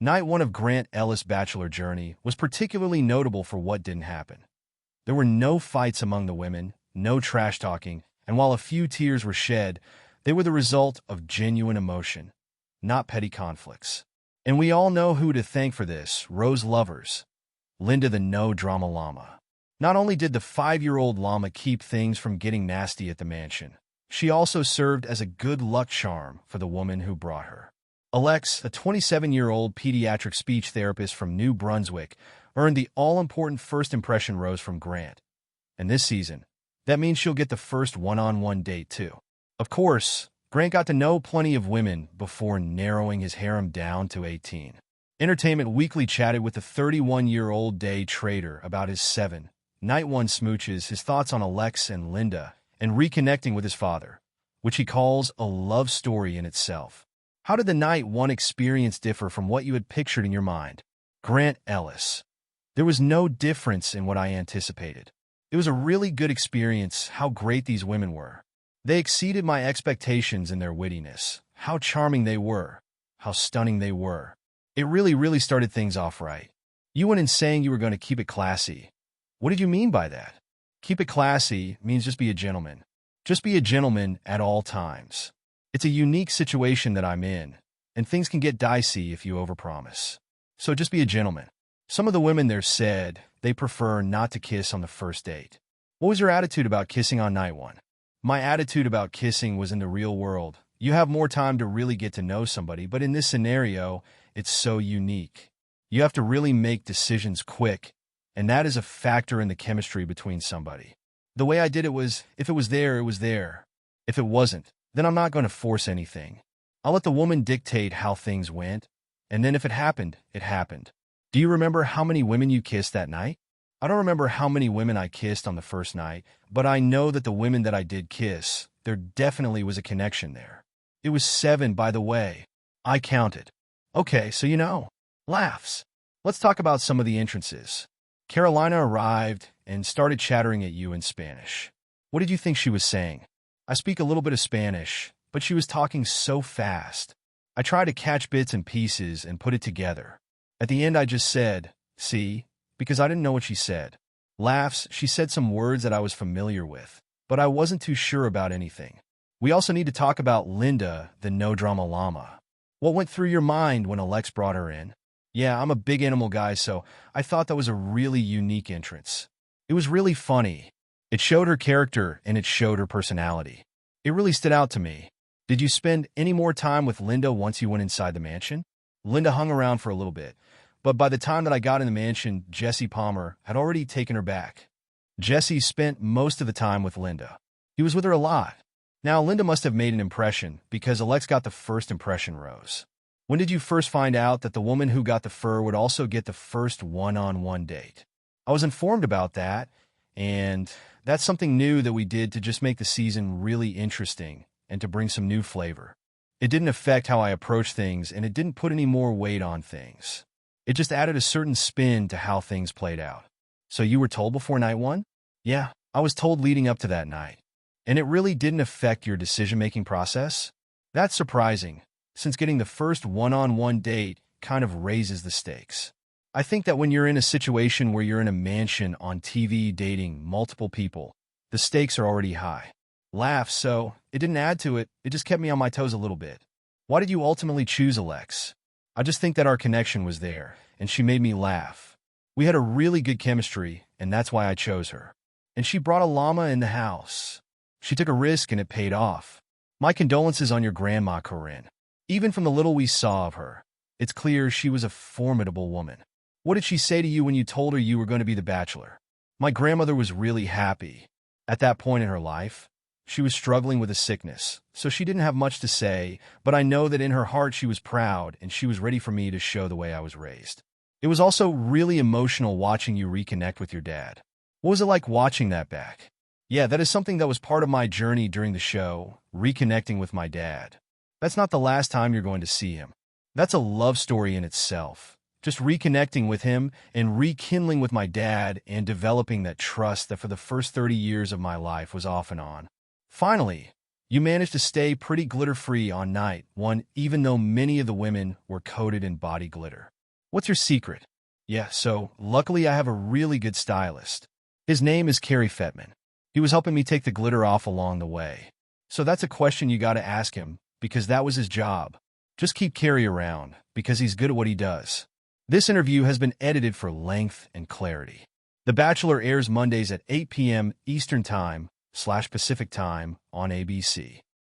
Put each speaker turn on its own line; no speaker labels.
Night one of Grant Ellis' bachelor journey was particularly notable for what didn't happen. There were no fights among the women, no trash talking, and while a few tears were shed, they were the result of genuine emotion, not petty conflicts. And we all know who to thank for this: Rose lovers. Linda the no-drama llama. Not only did the 5-year-old llama keep things from getting nasty at the mansion, she also served as a good luck charm for the woman who brought her. Alex, a 27-year-old pediatric speech therapist from New Brunswick, earned the all-important first impression rose from Grant. And this season, that means she'll get the first one-on-one date, too. Of course, Grant got to know plenty of women before narrowing his harem down to 18. Entertainment Weekly chatted with the 31-year-old day trader about his 7-night one smooches, his thoughts on Alex and Linda, and reconnecting with his father, which he calls a love story in itself. How did the night one experience differ from what you had pictured in your mind? Grant Ellis. There was no difference in what I anticipated. It was a really good experience. How great these women were. They exceeded my expectations in their wittiness, how charming they were, how stunning they were. It really started things off right. You went in saying you were going to keep it classy. What did you mean by that? Keep it classy means just be a gentleman. Just be a gentleman at all times. It's a unique situation that I'm in, and things can get dicey if you overpromise. So just be a gentleman. Some of the women there said they prefer not to kiss on the first date. What was your attitude about kissing on night one? My attitude about kissing was in the real world. You have more time to really get to know somebody, but in this scenario, it's so unique. You have to really make decisions quick, and that is a factor in the chemistry between somebody. The way I did it was, if it was there, it was there. If it wasn't, then I'm not going to force anything. I'll let the woman dictate how things went, and then if it happened, it happened. Do you remember how many women you kissed that night? I don't remember how many women I kissed on the first night, but I know that the women that I did kiss, there definitely was a connection there. It was 7, by the way. I counted. Okay, so you know. Laughs. Let's talk about some of the entrances. Carolina arrived and started chattering at you in Spanish. What did you think she was saying? I speak a little bit of Spanish, but she was talking so fast. I tried to catch bits and pieces and put it together. At the end, I just said, "See," because I didn't know what she said. Laughs, she said some words that I was familiar with, but I wasn't too sure about anything. We also need to talk about Linda, the no-drama llama. What went through your mind when Alex brought her in? Yeah, I'm a big animal guy, so I thought that was a really unique entrance. It was really funny. It showed her character and it showed her personality. It really stood out to me. Did you spend any more time with Linda once you went inside the mansion? Linda hung around for a little bit, but by the time that I got in the mansion, Jesse Palmer had already taken her back. Jesse spent most of the time with Linda. He was with her a lot. Now, Linda must have made an impression because Alex got the first impression rose. When did you first find out that the woman who got the fur would also get the first one-on-one date? I was informed about that, and that's something new that we did to just make the season really interesting and to bring some new flavor. It didn't affect how I approach things, and it didn't put any more weight on things. It just added a certain spin to how things played out. So you were told before night one? Yeah, I was told leading up to that night. And it really didn't affect your decision-making process? That's surprising, since getting the first one-on-one date kind of raises the stakes. I think that when you're in a situation where you're in a mansion on TV dating multiple people, the stakes are already high. Laugh, so it didn't add to it, it just kept me on my toes a little bit. Why did you ultimately choose Alex? I just think that our connection was there, and she made me laugh. We had a really good chemistry, and that's why I chose her. And she brought a llama in the house. She took a risk and it paid off. My condolences on your grandma, Corinne. Even from the little we saw of her, it's clear she was a formidable woman. What did she say to you when you told her you were going to be the bachelor? My grandmother was really happy. At that point in her life, she was struggling with a sickness, so she didn't have much to say, but I know that in her heart she was proud and she was ready for me to show the way I was raised. It was also really emotional watching you reconnect with your dad. What was it like watching that back? Yeah, that is something that was part of my journey during the show, reconnecting with my dad. That's not the last time you're going to see him. That's a love story in itself. Just reconnecting with him and rekindling with my dad and developing that trust that for the first 30 years of my life was off and on. Finally, you managed to stay pretty glitter-free on night one, even though many of the women were coated in body glitter. What's your secret? Yeah, so luckily I have a really good stylist. His name is Kerry Fettman. He was helping me take the glitter off along the way. So that's a question you gotta ask him, because that was his job. Just keep Kerry around, because he's good at what he does. This interview has been edited for length and clarity. The Bachelor airs Mondays at 8 p.m. Eastern Time / Pacific Time on ABC.